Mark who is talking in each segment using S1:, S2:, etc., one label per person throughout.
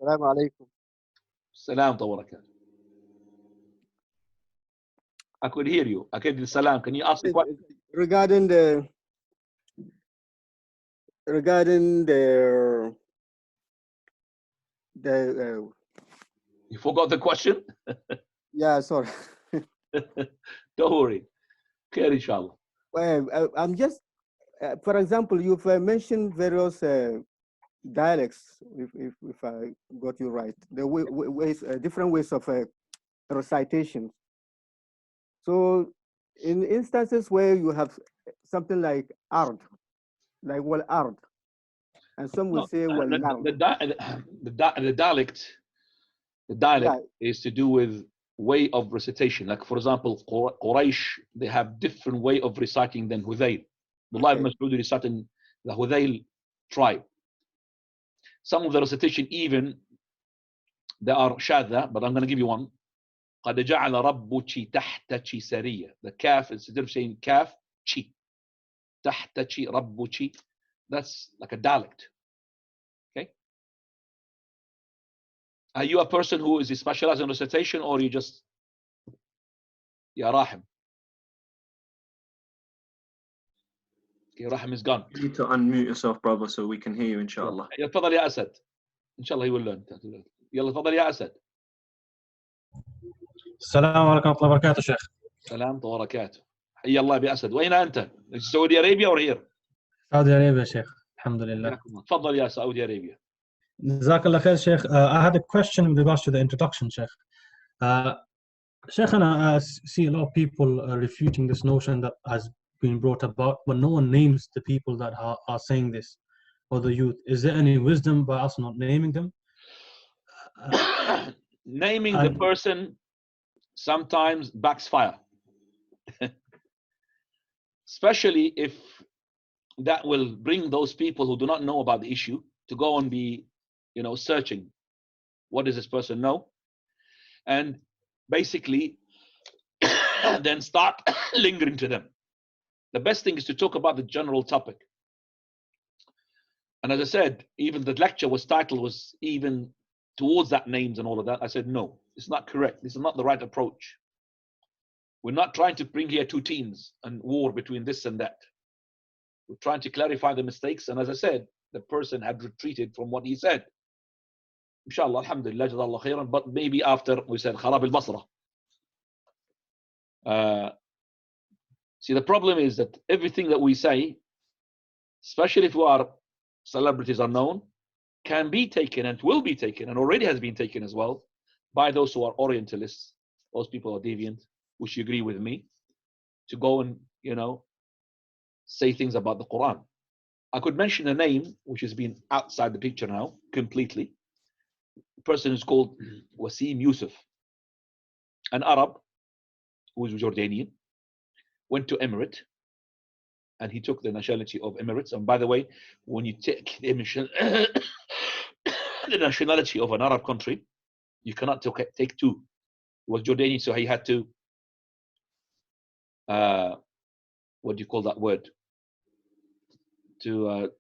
S1: Assalamu alaikum.
S2: Salam tabarak. I could hear you. I could salam. Can you ask the question?
S1: Regarding the
S2: You forgot the question?
S1: yeah, sorry.
S2: Don't worry. Okay, inshallah.
S1: Well, I'm just, for example, you've mentioned various dialects, if I got you right, the ways, different ways of recitation. So in instances where you have something like ard, like well ard, and some will
S2: No,
S1: say well nar.
S2: the dialect is to do with way of recitation. Like for example, Quraysh, they have different way of reciting than Hudayl. Abdullah ibn Mas'ud reciting the Hudayl tribe. Some of the recitation even they are shadha, but I'm going to give you one. قد جعل ربك تحتك سرية. The kaf, instead of saying kaf, chi. تحتك ربك. That's like a dialect. Okay. Are you a person who is specialized in recitation, or you just Ya Rahim? Okay, Rahim is gone.
S3: You need to unmute yourself, brother, so we can hear you, inshallah.
S2: يلا تفضل يا أسد. inshallah he will learn. يلا تفضل يا أسد.
S4: السلام عليكم ورحمة الله وبركاته شيخ.
S2: سلام وبركاته. حيا الله بأسد. وين أنت؟ سعودي أرابيا or here؟
S4: سعودي أرابيا شيخ. الحمد لله.
S2: تفضل يا سعودي أرابيا.
S4: جزاك الله خير شيخ. I had a question with regards to the introduction, Sheikh. Sheikh, I see a lot of people refuting this notion that has been brought about, but no one names the people that are saying this, or the youth. Is there any wisdom by us not naming them?
S2: Naming the person sometimes backfire, especially if that will bring those people who do not know about the issue to go and be, searching. What does this person know? And basically, then start lingering to them. The best thing is to talk about the general topic. And as I said, even the lecture title was even towards that names and all of that. I said, no, it's not correct. This is not the right approach. We're not trying to bring here two teams and war between this and that. We're trying to clarify the mistakes. And as I said, the person had retreated from what he said. Inshallah, alhamdulillah, jazallah khairan, but maybe after we said Kharab al-Basra. See, the problem is that everything that we say, especially if we are celebrities are known, can be taken and will be taken and already has been taken as well by those who are Orientalists. Those people are deviant, which you agree with me, to go and, say things about the Quran. I could mention a name which has been outside the picture now completely. The person is called Wasim Yusuf, an Arab who is Jordanian, went to Emirate, and he took the nationality of Emirates. And by the way, when you take the nationality of an Arab country, you cannot take two. He was Jordanian, so he had to, what do you call that word? To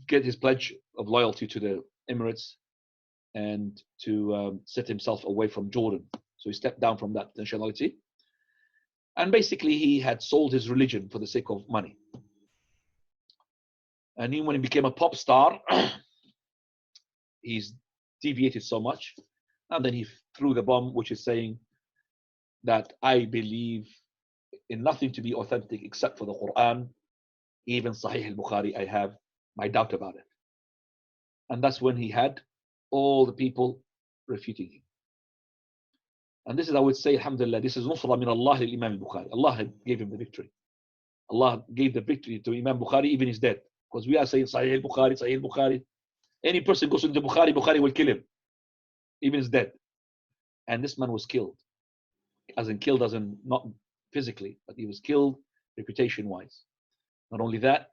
S2: get his pledge of loyalty to the Emirates and to set himself away from Jordan. So he stepped down from that nationality. And basically, he had sold his religion for the sake of money. And even when he became a pop star, he's deviated so much. And then he threw the bomb, which is saying that I believe in nothing to be authentic except for the Quran. Even Sahih al-Bukhari, I have my doubt about it. And that's when he had all the people refuting him. And this is, I would say, alhamdulillah, this is nusra min Allah al-Imam al-Bukhari. Allah gave him the victory. Allah gave the victory to Imam Bukhari, even he's dead. Because we are saying Sahih al-Bukhari, Sahih al-Bukhari. Any person goes into Bukhari, Bukhari will kill him. Even he's dead. And this man was killed. As in killed, as in not physically, but he was killed reputation-wise. Not only that,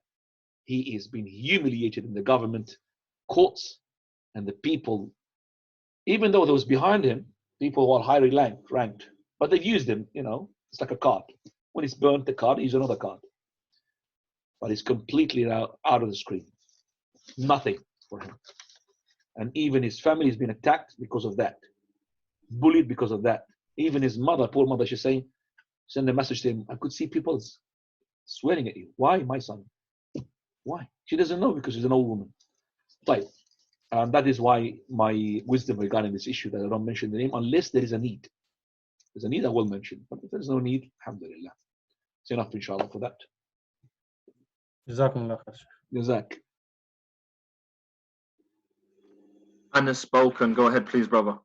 S2: he is being humiliated in the government courts, and the people, even though those behind him, people who are highly ranked, but they've used him, it's like a card. When he's burnt the card, he's another card. But he's completely now out of the screen. Nothing for him. And even his family has been attacked because of that, bullied because of that. Even his mother, poor mother, she's saying, send a message to him, I could see people swearing at you. Why, my son? Why? She doesn't know because she's an old woman. Right. And that is why my wisdom regarding this issue, that I don't mention the name unless there is a need. If there's a need, I will mention. But if there's no need, alhamdulillah. It's enough, inshallah, for that.
S4: Jazakumullah khair.
S2: Jazak.
S3: Unspoken. Go ahead, please, brother.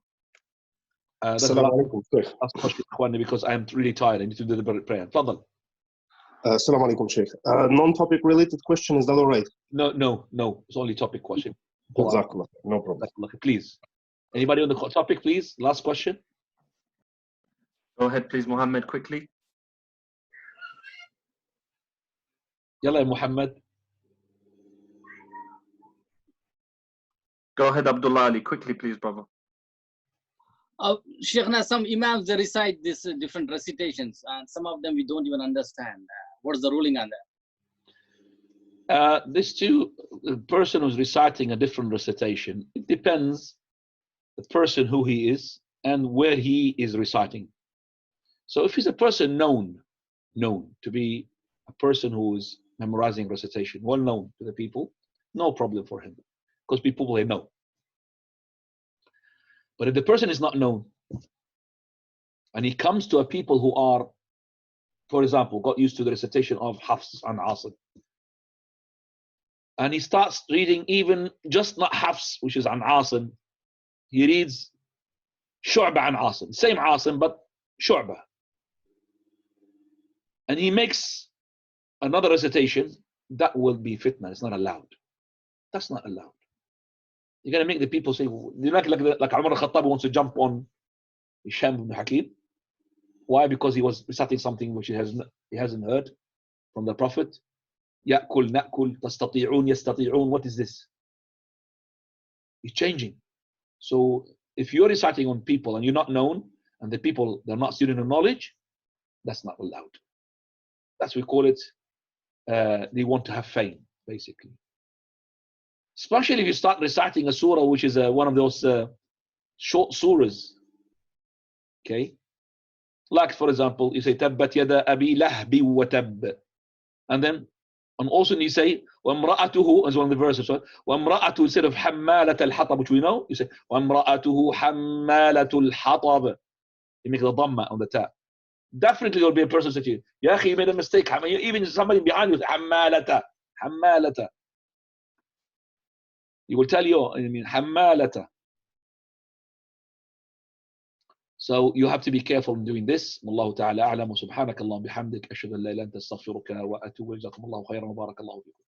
S2: That's the
S5: Assalamu alaikum, Sheikh.
S2: last question, Ikhwani, because I'm really tired. I need to do the prayer. Fadal.
S5: Assalamu alaikum, Sheikh. Non-topic related question, is that all right?
S2: No. It's only topic question.
S5: Jazakallah. No problem.
S2: Please. Anybody on the topic, please? Last question.
S3: Go ahead, please, Muhammad, quickly.
S2: Yalla, Muhammad.
S3: Go ahead, Abdullah Ali, quickly, please, brother.
S6: Sheikhna, some imams, they recite these different recitations, and some of them we don't even understand. What's the ruling on that?
S2: The person who's reciting a different recitation, it depends the person who he is and where he is reciting. So if he's a person known to be a person who is memorizing recitation, well known to the people, no problem for him, because people will know. But if the person is not known and he comes to a people who are, for example, got used to the recitation of Hafs and Asim, and he starts reading even just not Hafs, which is an Asim, he reads Shu'ba an Asim, same Asim, but Shu'ba. And he makes another recitation, that will be fitna. It's not allowed. That's not allowed. You're going to make the people say, like Umar al-Khattab wants to jump on Hisham ibn Hakim. Why? Because he was reciting something which he hasn't heard from the Prophet. Ya'kul, na'kul, tastati'un, yastati'un. What is this? He's changing. So if you're reciting on people and you're not known, and the people, they're not student of knowledge, that's not allowed. That's we call it, they want to have fame, basically. Especially if you start reciting a surah which is one of those short surahs. Okay? Like, for example, you say, Tabbat yada abi lahbi wa tab. And also you say, وَامْرَأَتُهُ, as one of the verses, وَامْرَأَتُهُ, instead of حَمَّالَةَ الْحَطَبِ, which we know, you say, وَامْرَأَتُهُ حَمَّالَةُ الْحَطَبِ. You make the dhamma on the ta. Definitely there will be a person who says to you, Ya akhi, you made a mistake. Even somebody behind you, حَمَّالَةَ, حَمَّالَةَ. He will tell you, I mean, حَمَّالَةَ. So you have to be careful in doing this. Wallahu ta'ala a'lam wa subhanaka Allahumma bihamdik ashhadu an la ilaha illa anta astaghfiruka wa atubu ilayk. Jazakumullahu khairan wa barakallahu fikum.